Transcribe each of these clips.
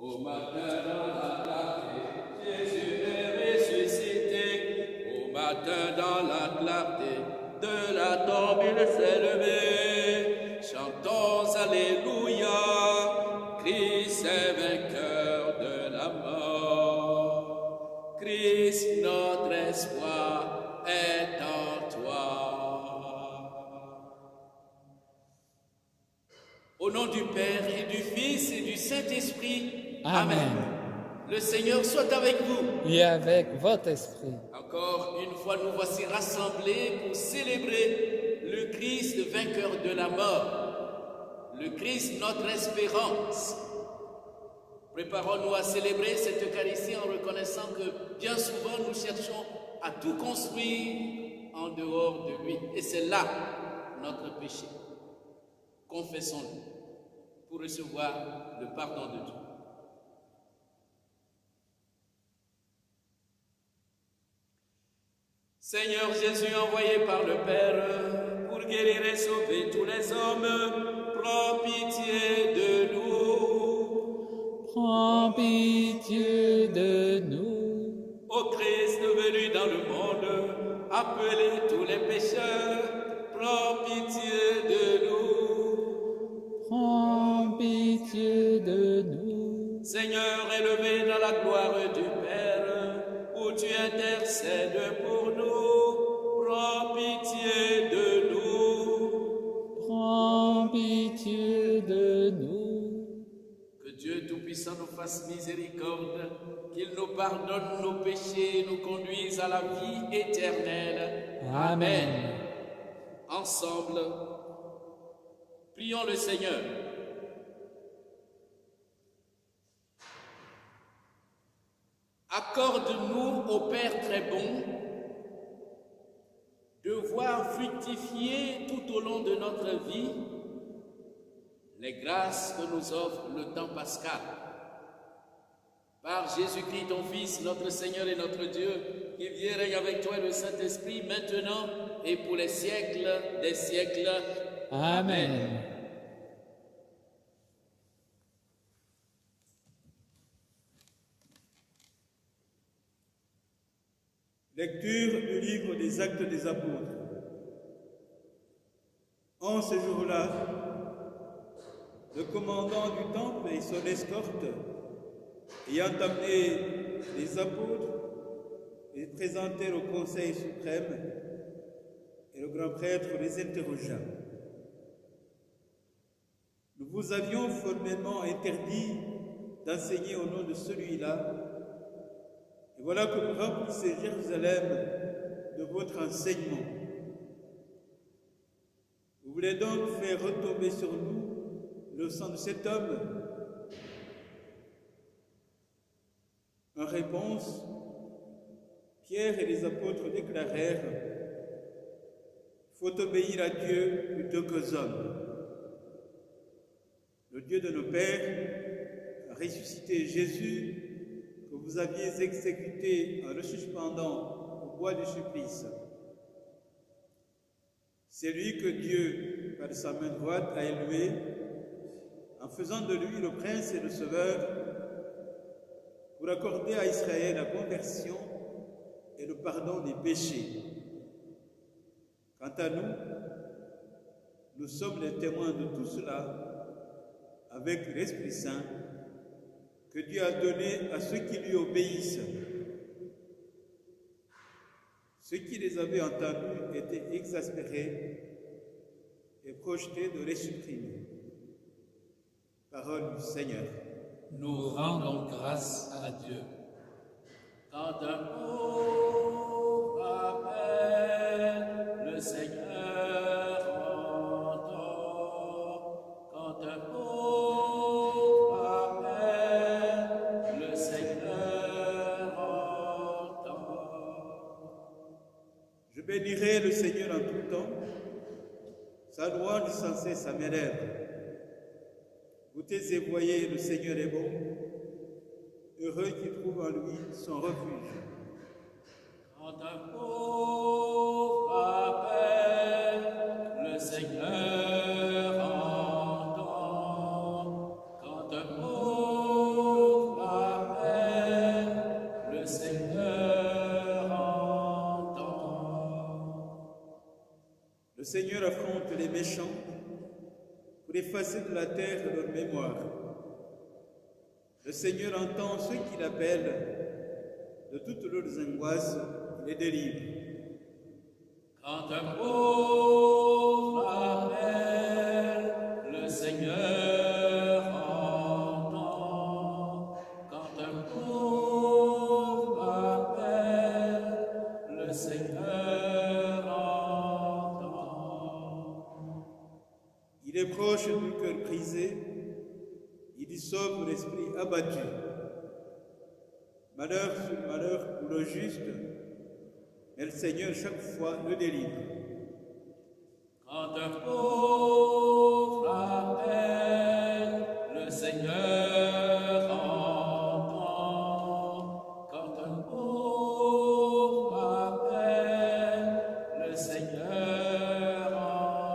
Au matin dans la clarté, Jésus est ressuscité. Au matin dans la clarté, de la tombe il s'est levé. Chantons Alléluia, Christ est vainqueur de la mort. Christ, notre espoir, est en toi. Au nom du Père et du Fils et du Saint-Esprit, Amen. Le Seigneur soit avec vous. Et avec votre esprit. Encore une fois, nous voici rassemblés pour célébrer le Christ vainqueur de la mort. Le Christ, notre espérance. Préparons-nous à célébrer cette Eucharistie en reconnaissant que bien souvent nous cherchons à tout construire en dehors de lui. Et c'est là notre péché. Confessons-le pour recevoir le pardon de Dieu. Seigneur Jésus, envoyé par le Père pour guérir et sauver tous les hommes, prends pitié de nous. Prends pitié de nous. Ô Christ venu dans le monde, appelez tous les pécheurs, prends pitié de nous. Prends pitié de nous. Seigneur, élevé dans la gloire du Père, où tu intercèdes pour nous, prends pitié de nous. Prends pitié de nous. Que Dieu Tout-Puissant nous fasse miséricorde, qu'il nous pardonne nos péchés et nous conduise à la vie éternelle. Amen. Ensemble, prions le Seigneur. Accorde-nous, ô Père très bon, de voir fructifier tout au long de notre vie les grâces que nous offre le temps pascal. Par Jésus-Christ, ton Fils, notre Seigneur et notre Dieu, qui vit et règne avec toi et le Saint-Esprit, maintenant et pour les siècles des siècles. Amen. Lecture du livre des Actes des Apôtres. En ce jour-là, le commandant du temple et son escorte, ayant amené les apôtres, les présentèrent au Conseil suprême, et le grand prêtre les interrogea. Nous vous avions formellement interdit d'enseigner au nom de celui-là, et voilà que vous remplissez Jérusalem de votre enseignement. Vous voulez donc faire retomber sur nous le sang de cet homme? En réponse, Pierre et les apôtres déclarèrent: il faut obéir à Dieu plutôt qu'aux hommes. Le Dieu de nos pères a ressuscité Jésus, que vous aviez exécuté en le suspendant au bois du supplice. C'est lui que Dieu, par sa main droite, a élevé, en faisant de lui le prince et le sauveur, pour accorder à Israël la conversion et le pardon des péchés. Quant à nous, nous sommes les témoins de tout cela, avec l'Esprit Saint, que Dieu a donné à ceux qui lui obéissent. Ceux qui les avaient entendus étaient exaspérés et projetés de les supprimer. Parole du Seigneur. Nous rendons grâce à Dieu. Quand un pauvre appelle, le Seigneur entend. Quand un pauvre appelle, le Seigneur entend. Je bénirai le Seigneur en tout temps, sa louange sans cesse à mes lèvres. Goûtez et voyez, le Seigneur est bon, heureux qui trouve en lui son refuge. Quand un pauvre appelle, le Seigneur entend. Quand un pauvre Le Seigneur affronte les méchants pour effacer de la terre leur mémoire. Le Seigneur entend ceux qu'il appelle de toutes leurs angoisses, il les délivre. Quand un pauvre appelle, le Seigneur entend. Quand un pauvre appelle, le Seigneur entend. Il est proche du cœur brisé, il y sauve l'esprit abattu. Malheur sur malheur pour le juste, mais le Seigneur chaque fois le délivre. Quand un pauvre appelle, le Seigneur entend. Quand un pauvre appelle, le Seigneur entend.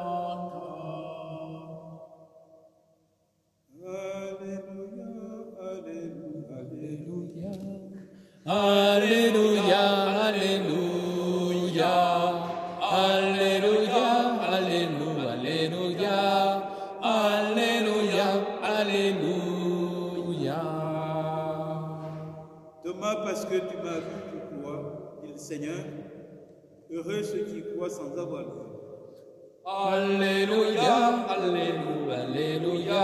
Alléluia, Alléluia, Alléluia, Alléluia, Alléluia, Alléluia, Alléluia. Thomas, parce que tu m'as vu, tu crois, dit le Seigneur. Heureux ceux qui croient sans avoir vu. Alléluia, Alléluia, Alléluia,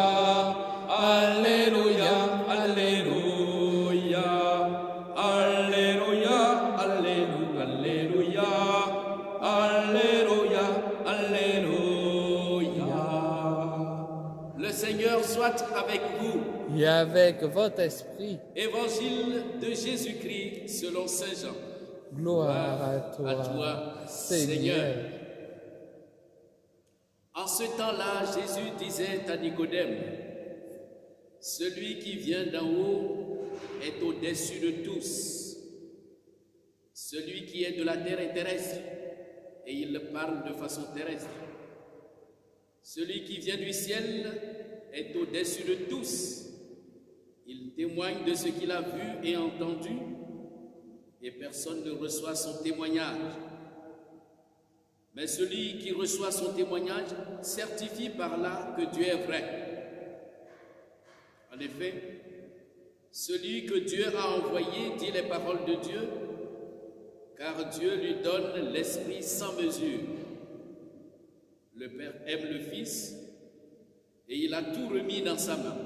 Alléluia, Alléluia. Alléluia, Alléluia, Alléluia, Alléluia. Le Seigneur soit avec vous. Et avec votre esprit, Évangile de Jésus-Christ selon Saint Jean. gloire à toi, Seigneur. En ce temps-là, Jésus disait à Nicodème, « Celui qui vient d'en haut est au-dessus de tous. Celui qui est de la terre est terrestre, et il parle de façon terrestre. Celui qui vient du ciel est au-dessus de tous. Il témoigne de ce qu'il a vu et entendu, et personne ne reçoit son témoignage. Mais celui qui reçoit son témoignage certifie par là que Dieu est vrai. En effet, celui que Dieu a envoyé dit les paroles de Dieu, car Dieu lui donne l'Esprit sans mesure. Le Père aime le Fils et il a tout remis dans sa main.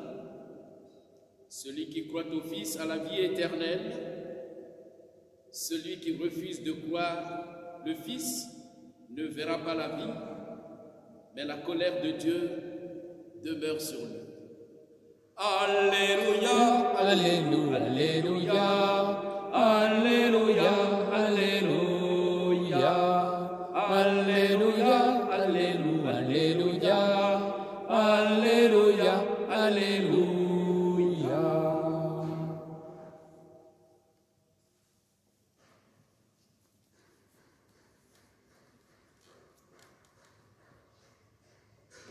Celui qui croit au Fils a la vie éternelle. Celui qui refuse de croire le Fils ne verra pas la vie, mais la colère de Dieu demeure sur lui. Alléluia, Alléluia, Alléluia, Alléluia, Alléluia, Alléluia, Alléluia, Alléluia, Alléluia.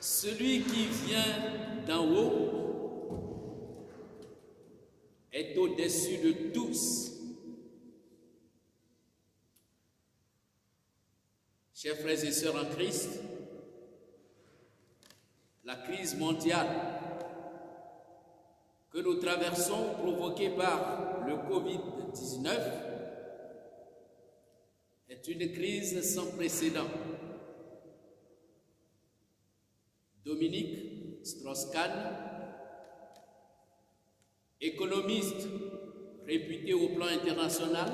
celui qui vient d'en haut est au-dessus de tous. Chers frères et sœurs en Christ, la crise mondiale que nous traversons, provoquée par le Covid-19, est une crise sans précédent. Dominique Strauss-Kahn, économiste réputé au plan international,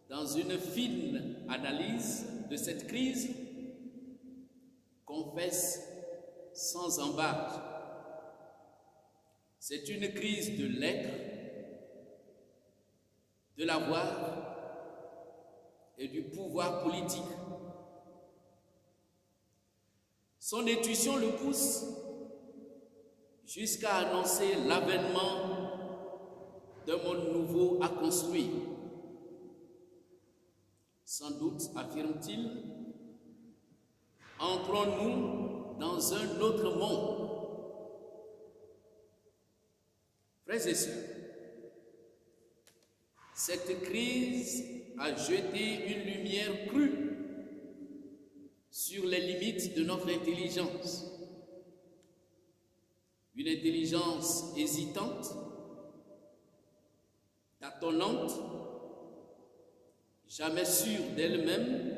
dans une fine analyse de cette crise, confesse sans embâche: c'est une crise de l'être, de l'avoir et du pouvoir politique. Son intuition le pousse jusqu'à annoncer l'avènement d'un monde nouveau à construire. Sans doute, affirme-t-il, entrons-nous dans un autre monde. Frères et sœurs, cette crise a jeté une lumière crue notre intelligence. Une intelligence hésitante, tâtonnante, jamais sûre d'elle-même,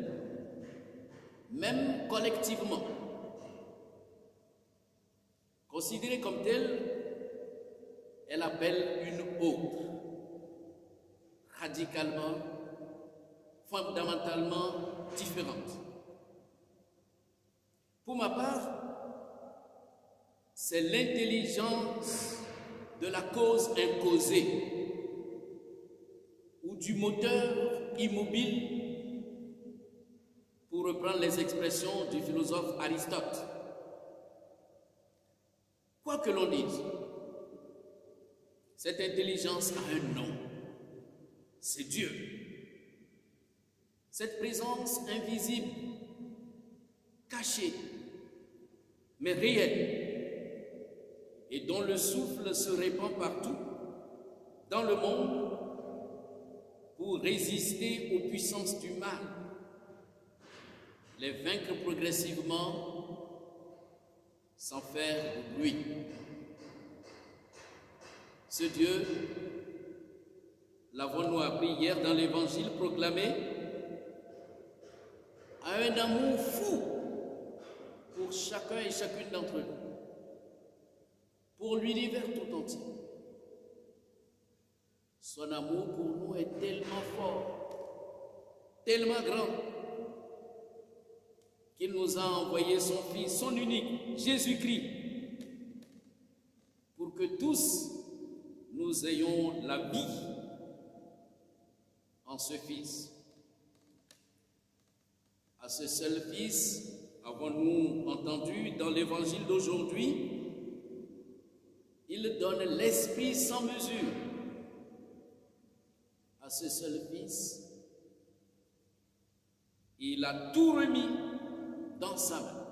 même collectivement. Considérée comme telle, elle appelle une autre, radicalement, fondamentalement différente. Pour ma part, c'est l'intelligence de la cause imposée ou du moteur immobile, pour reprendre les expressions du philosophe Aristote. Quoi que l'on dise, cette intelligence a un nom, c'est Dieu. Cette présence invisible, cachée, mais réelle, et dont le souffle se répand partout dans le monde pour résister aux puissances du mal, les vaincre progressivement sans faire de bruit. Ce Dieu, l'avons-nous appris hier dans l'évangile proclamé, a un amour fou pour chacun et chacune d'entre nous, pour l'univers tout entier. Son amour pour nous est tellement fort, tellement grand, qu'il nous a envoyé son Fils, son unique, Jésus-Christ, pour que tous nous ayons la vie en ce Fils. À ce seul Fils, avons-nous entendu dans l'évangile d'aujourd'hui, il donne l'Esprit sans mesure. À ce seul Fils, il a tout remis dans sa main.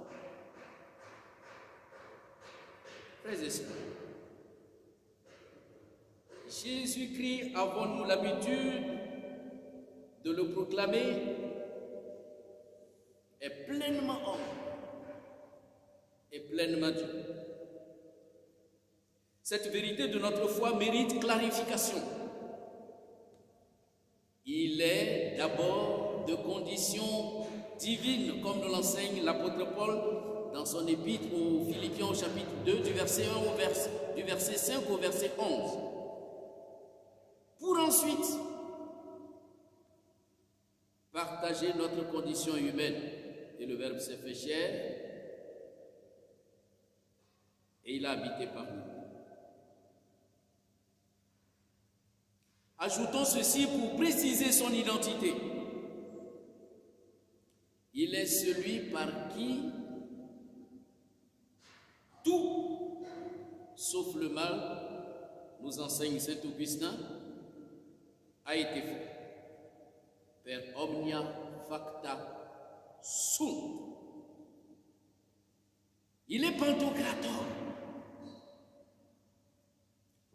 Frères et sœurs, Jésus-Christ, avons-nous l'habitude de le proclamer, est pleinement homme et pleinement Dieu. Cette vérité de notre foi mérite clarification. Il est d'abord de condition divine, comme nous l'enseigne l'apôtre Paul dans son épître aux Philippiens au chapitre 2, du verset 5 au verset 11. Pour ensuite partager notre condition humaine. Et le Verbe s'est fait chair et il a habité parmi nous. Ajoutons ceci pour préciser son identité. Il est celui par qui tout, sauf le mal, nous enseigne saint Augustin, a été fait. Per omnia facta sunt. Il est Pantocrator.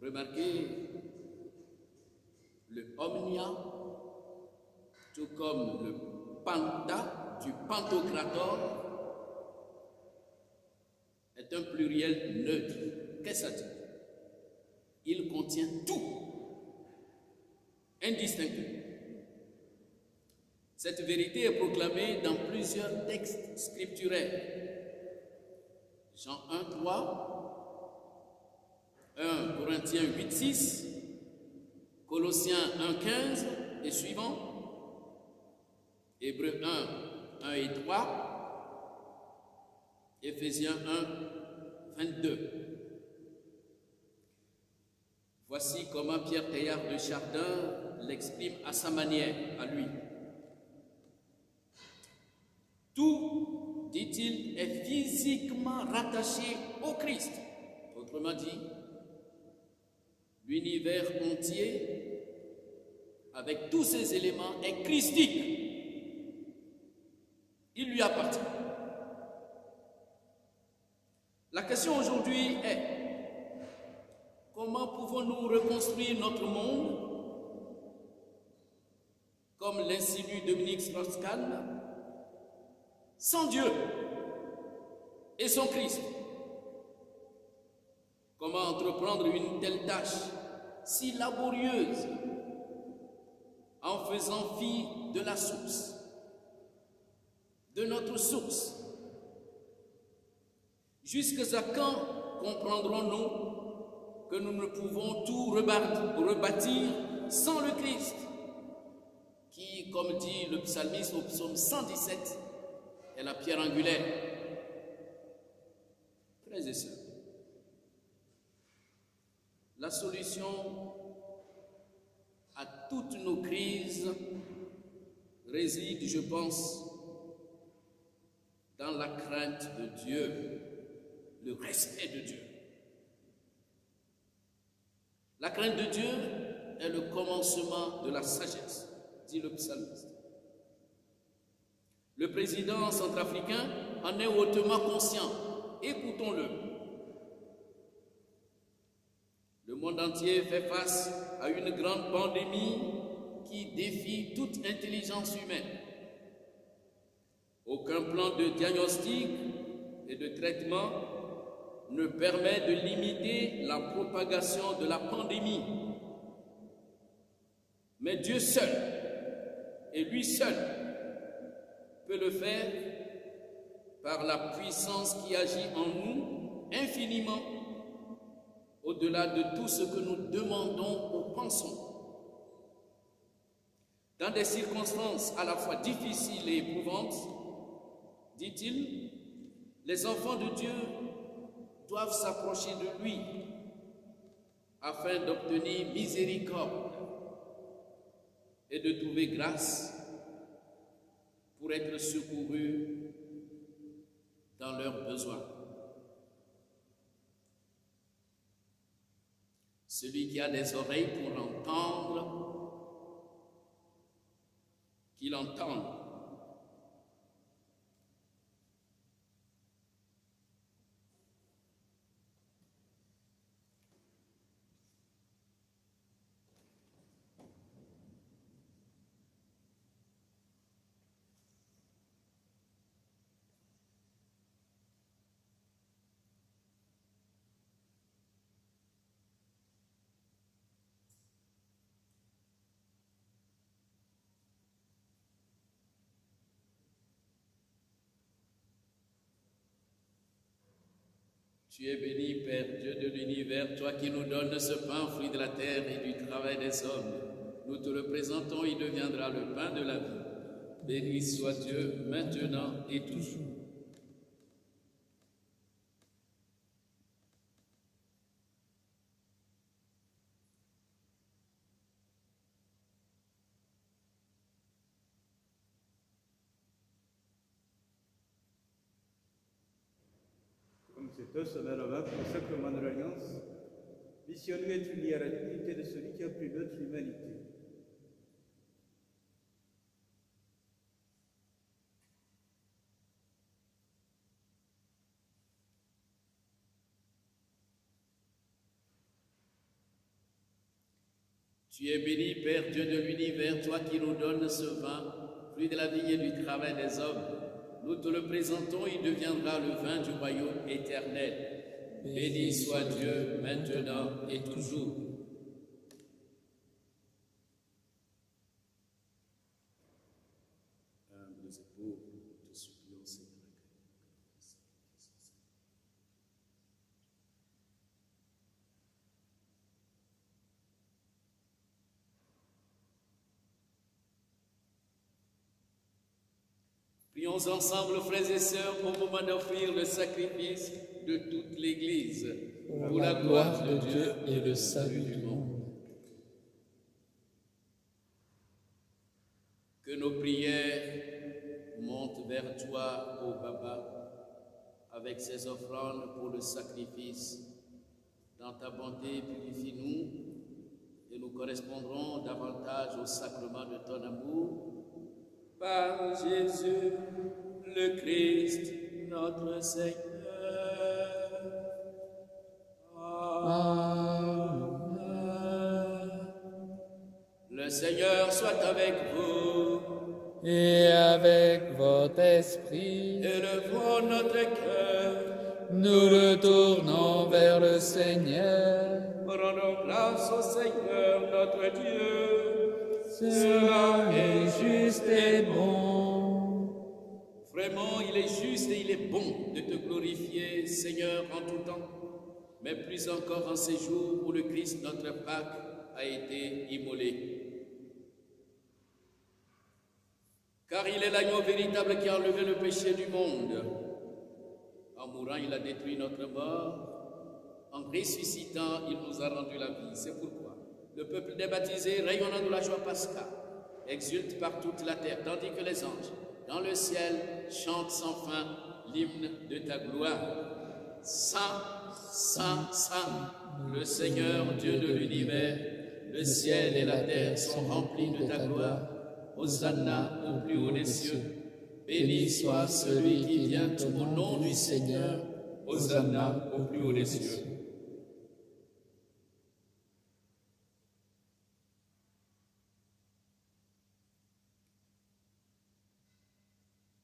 Remarquez le omnia, tout comme le panta du Pantocrator, est un pluriel neutre. Qu'est-ce que ça dit? Il contient tout, indistinctement. Cette vérité est proclamée dans plusieurs textes scripturaires. Jean 1, 3, 1 Corinthiens 8, 6, Colossiens 1, 15 et suivants, Hébreux 1, 1 et 3, Éphésiens 1, 22. Voici comment Pierre Teilhard de Chardin l'exprime à sa manière, à lui. Tout, dit-il, est physiquement rattaché au Christ. Autrement dit, l'univers entier, avec tous ses éléments, est christique. Il lui appartient. La question aujourd'hui est, comment pouvons-nous reconstruire notre monde, comme l'insinue Dominique Strauss-Kahn, sans Dieu? et son Christ. Comment entreprendre une telle tâche si laborieuse en faisant fi de la source, de notre source? Jusqu'à quand comprendrons-nous que nous ne pouvons tout rebâtir sans le Christ, qui, comme dit le psalmiste au psaume 117, est la pierre angulaire? Frères et sœurs, la solution à toutes nos crises réside, je pense, dans la crainte de Dieu, le respect de Dieu. La crainte de Dieu est le commencement de la sagesse, dit le psalmiste. Le président centrafricain en est hautement conscient. Écoutons-le. Le monde entier fait face à une grande pandémie qui défie toute intelligence humaine. Aucun plan de diagnostic et de traitement ne permet de limiter la propagation de la pandémie. Mais Dieu seul, et lui seul, peut le faire par la puissance qui agit en nous infiniment au-delà de tout ce que nous demandons ou pensons. Dans des circonstances à la fois difficiles et éprouvantes, dit-il, les enfants de Dieu doivent s'approcher de lui afin d'obtenir miséricorde et de trouver grâce pour être secourus dans leurs besoins. Celui qui a des oreilles pour entendre, qu'il entende. Tu es béni, Père, Dieu de l'univers, toi qui nous donnes ce pain, fruit de la terre et du travail des hommes. Nous te le présentons, il deviendra le pain de la vie. Béni soit Dieu, maintenant et toujours. Cet os en allant pour le sacrement de l'Alliance, puissions-nous être unis à la dignité de celui qui a pris notre humanité. Tu es béni, Père, Dieu de l'univers, toi qui nous donnes ce vin, fruit de la vie et du travail des hommes. Nous te le présentons, il deviendra le vin du royaume éternel. Béni soit Dieu, maintenant et toujours. Humbles et pauvres, nous te supplions, Seigneur. Prions ensemble, frères et sœurs, au moment d'offrir le sacrifice de toute l'Église, pour la gloire de Dieu et le salut du monde. Que nos prières montent vers toi, ô Baba, avec ces offrandes pour le sacrifice. Dans ta bonté, purifie-nous et nous correspondrons davantage au sacrement de ton amour. Par Jésus, le Christ, notre Seigneur. Amen. Le Seigneur soit avec vous. et avec votre esprit, élevons notre cœur, nous le tournons vers le Seigneur. rendons grâce au Seigneur notre Dieu. Cela est juste et bon. Vraiment, il est juste et il est bon de te glorifier, Seigneur, en tout temps, mais plus encore en ces jours où le Christ, notre Pâque, a été immolé. Car il est l'agneau véritable qui a enlevé le péché du monde. En mourant, il a détruit notre mort. En ressuscitant, il nous a rendu la vie. C'est pourquoi le peuple des baptisés, rayonnant de la joie pascale, exulte par toute la terre, tandis que les anges, dans le ciel, chantent sans fin l'hymne de ta gloire. Saint, Saint, Saint, le Seigneur Dieu de l'univers, le ciel et la terre sont remplis de ta gloire. Hosanna au plus haut des cieux. Béni soit celui qui vient au nom du Seigneur. Hosanna au plus haut des cieux.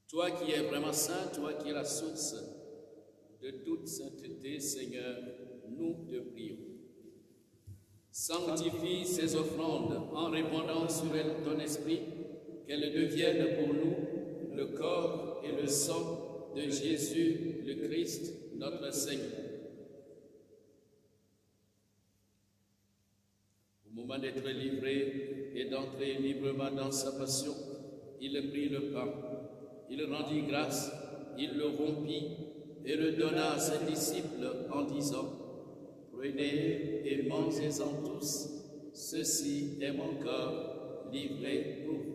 Toi qui es vraiment saint, toi qui es la source de toute sainteté, Seigneur, nous te prions. Sanctifie ces offrandes en répandant sur elles ton esprit, qu'elles deviennent pour nous le corps et le sang de Jésus le Christ, notre Seigneur. Au moment d'être livré et d'entrer librement dans sa passion, il prit le pain, il rendit grâce, il le rompit et le donna à ses disciples en disant: prenez et mangez-en tous, ceci est mon corps livré pour vous.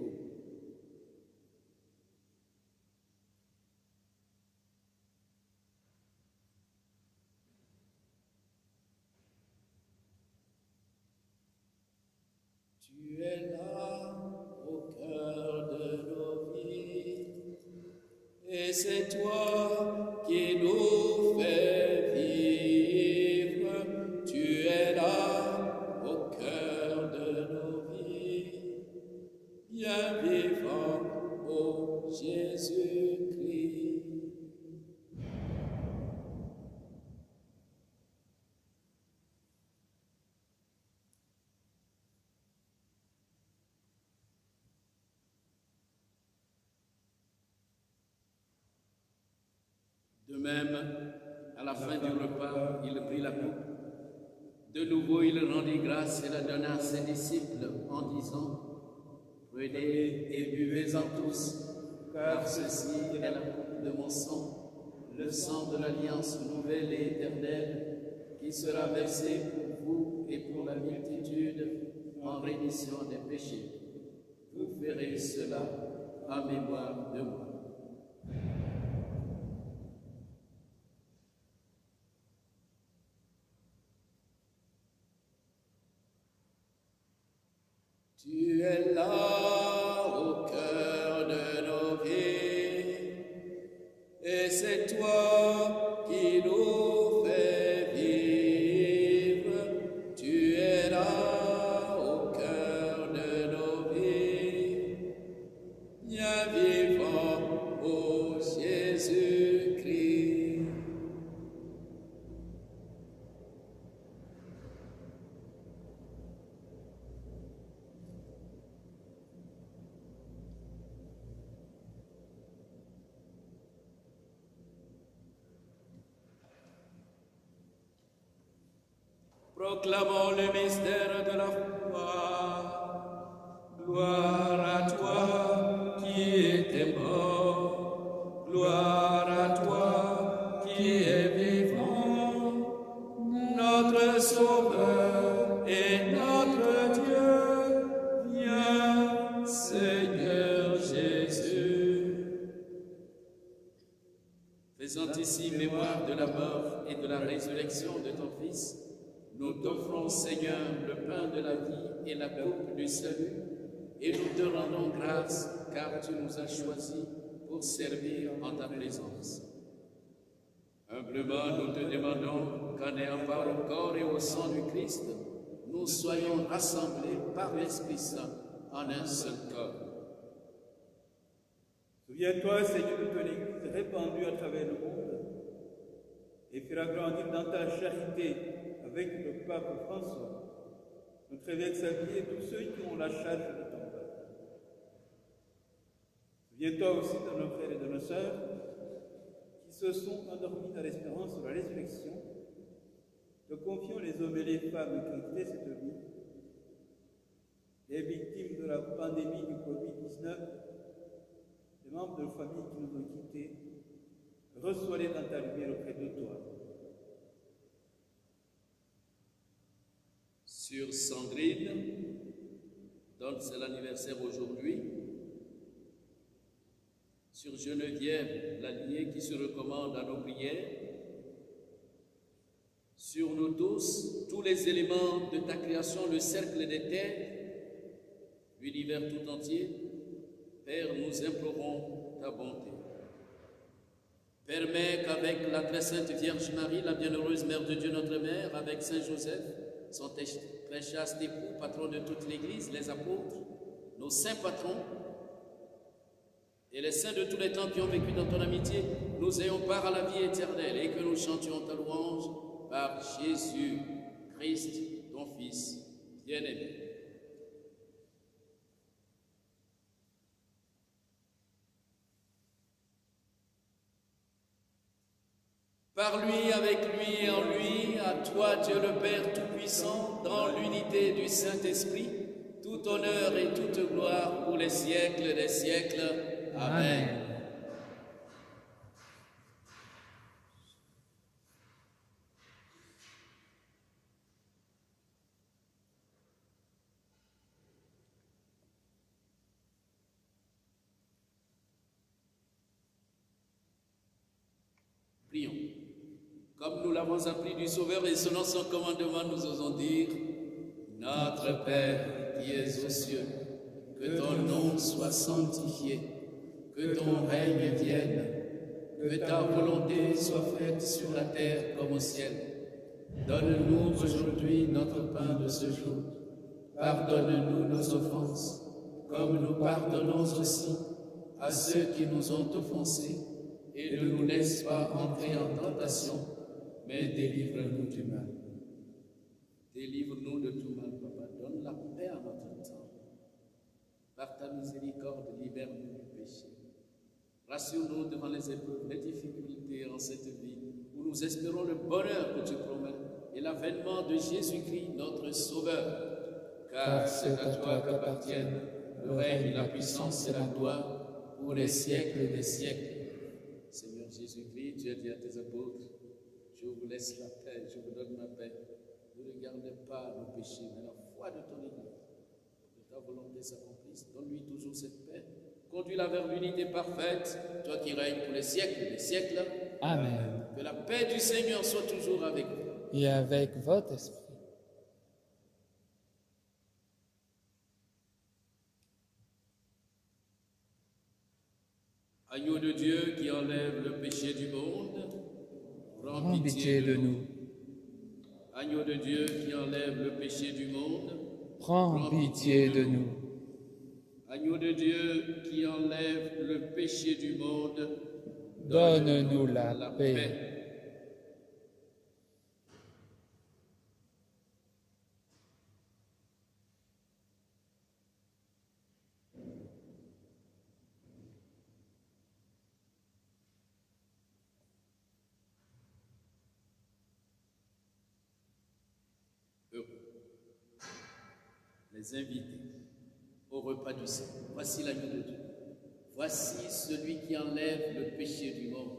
Tu es là au cœur de nos vies, et c'est toi qui nous fais vivre. Tu es là au cœur de nos vies, bien vivant, ô Jésus-Christ. De même, à la fin du repas, il prit la coupe. De nouveau, il rendit grâce et la donna à ses disciples en disant: prenez et buvez-en tous, car ceci est la coupe de mon sang, le sang de l'alliance nouvelle et éternelle, qui sera versé pour vous et pour la multitude en rémission des péchés. Vous ferez cela en mémoire de moi. Tu es là au cœur de nos vies, et c'est toi qui nous fais vivre. Tu es là au cœur de nos vies, bien vivant, ô Jésus-Christ. Proclamons le mystère de la foi. Gloire à toi qui étais mort. Gloire à toi qui es vivant. Notre Sauveur et notre Dieu. Viens, Seigneur Jésus. Faisant ici mémoire de la mort et de la résurrection de ton Fils, nous t'offrons, Seigneur, le pain de la vie et la coupe du salut, et nous te rendons grâce, car tu nous as choisis pour servir en ta présence. Humblement, nous te demandons qu'en ayant part au corps et au sang du Christ, nous soyons rassemblés par l'Esprit Saint en un seul corps. Souviens-toi, Seigneur, de ton Église répandue à travers le monde et fera grandir dans ta charité avec le pape François, notre évêque Xavier et tous ceux qui ont la charge de ton peuple. Souviens-toi aussi de nos frères et de nos sœurs qui se sont endormis dans l'espérance de la résurrection. Te confions les hommes et les femmes qui ont quitté cette vie, les victimes de la pandémie du Covid-19, les membres de nos familles qui nous ont quittés. Reçois-les dans ta lumière auprès de toi. Sur Sandrine, dont c'est l'anniversaire aujourd'hui. Sur Geneviève, l'alliée qui se recommande à nos prières. Sur nous tous les éléments de ta création, le cercle des terres, l'univers tout entier. Père, nous implorons ta bonté. Permets qu'avec la très sainte Vierge Marie, la bienheureuse Mère de Dieu, notre Mère, avec Saint Joseph, son très chaste époux, patron de toute l'Église, les apôtres, nos saints patrons, et les saints de tous les temps qui ont vécu dans ton amitié, nous ayons part à la vie éternelle et que nous chantions ta louange par Jésus Christ, ton Fils bien-aimé. Par lui, avec lui et en lui, à toi, Dieu le Père Tout-Puissant, dans l'unité du Saint-Esprit, tout honneur et toute gloire pour les siècles des siècles. Amen. Prions. Comme nous l'avons appris du Sauveur et selon son commandement, nous osons dire: Notre Père qui es aux cieux, que ton nom soit sanctifié, que ton règne vienne, que ta volonté soit faite sur la terre comme au ciel. Donne-nous aujourd'hui notre pain de ce jour. Pardonne-nous nos offenses, comme nous pardonnons aussi à ceux qui nous ont offensés. Et ne nous laisse pas entrer en tentation, mais délivre-nous du mal. Délivre-nous de tout mal, Papa. Donne la paix à notre temps. Par ta miséricorde, libère-nous du péché. Rassure-nous devant les épreuves, les difficultés en cette vie, où nous espérons le bonheur que tu promets et l'avènement de Jésus-Christ, notre Sauveur. Car c'est à toi qu'appartiennent le règne, la puissance et la gloire pour les siècles des siècles. Seigneur Jésus-Christ, tu as dit à tes apôtres: je vous laisse la paix, je vous donne ma paix. Ne regardez pas nos péchés, mais la foi de ton Église. Que ta volonté s'accomplisse. Donne-lui toujours cette paix. Conduis-la vers l'unité parfaite, toi qui règnes pour les siècles des siècles. Amen. Que la paix du Seigneur soit toujours avec vous. Et avec votre esprit. Agneau de Dieu qui enlève le péché du monde, Prends pitié de nous. Agneau de Dieu qui enlève le péché du monde, Prends pitié de nous. Agneau de Dieu qui enlève le péché du monde, Donne-nous la paix. Les invités au repas du Seigneur. Voici l'agneau de Dieu. Voici celui qui enlève le péché du monde.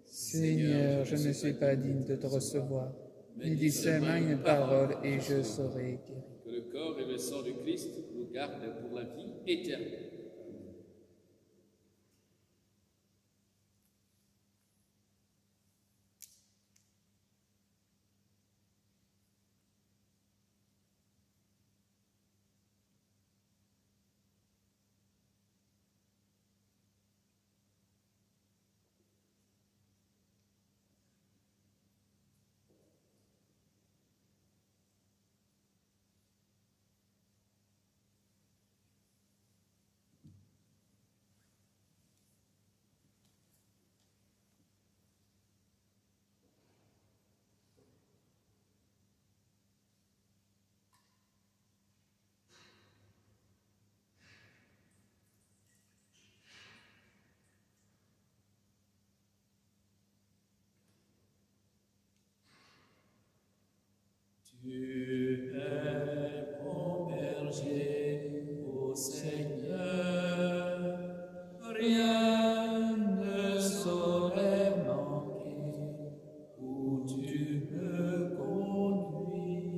Seigneur, je ne suis pas digne de te recevoir, mais dis seulement une parole et je serai guéri. Que le corps et le sang de Christ nous gardent pour la vie éternelle. Tu es mon berger, ô Seigneur, rien ne saurait manquer où tu me conduis.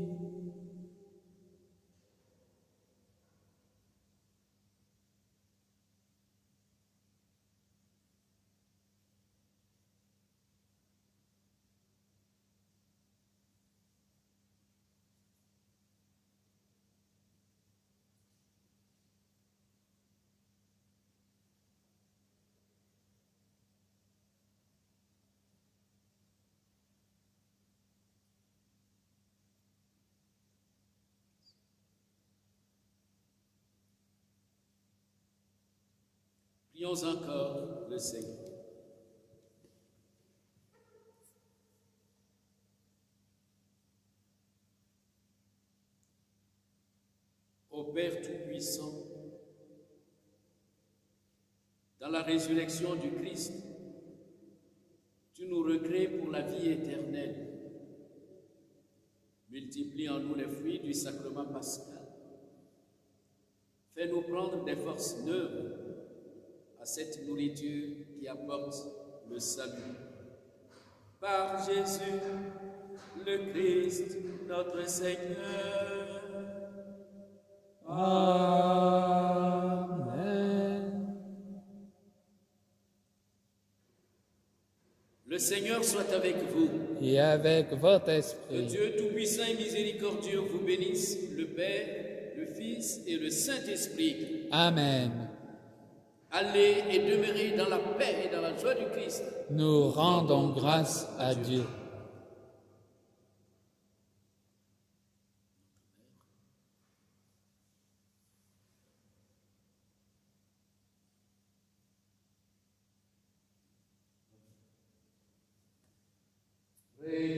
Prions encore le Seigneur. Ô Père Tout-Puissant, dans la résurrection du Christ, tu nous recrées pour la vie éternelle. Multiplie en nous les fruits du sacrement pascal. Fais-nous prendre des forces neuves à cette nourriture qui apporte le salut. Par Jésus, le Christ, notre Seigneur. Amen. Le Seigneur soit avec vous. Et avec votre Que esprit. Dieu Tout-Puissant et Miséricordieux vous bénisse, le Père, le Fils et le Saint-Esprit. Amen. Allez et demeurez dans la paix et dans la joie du Christ. Nous rendons grâce à Dieu. Priez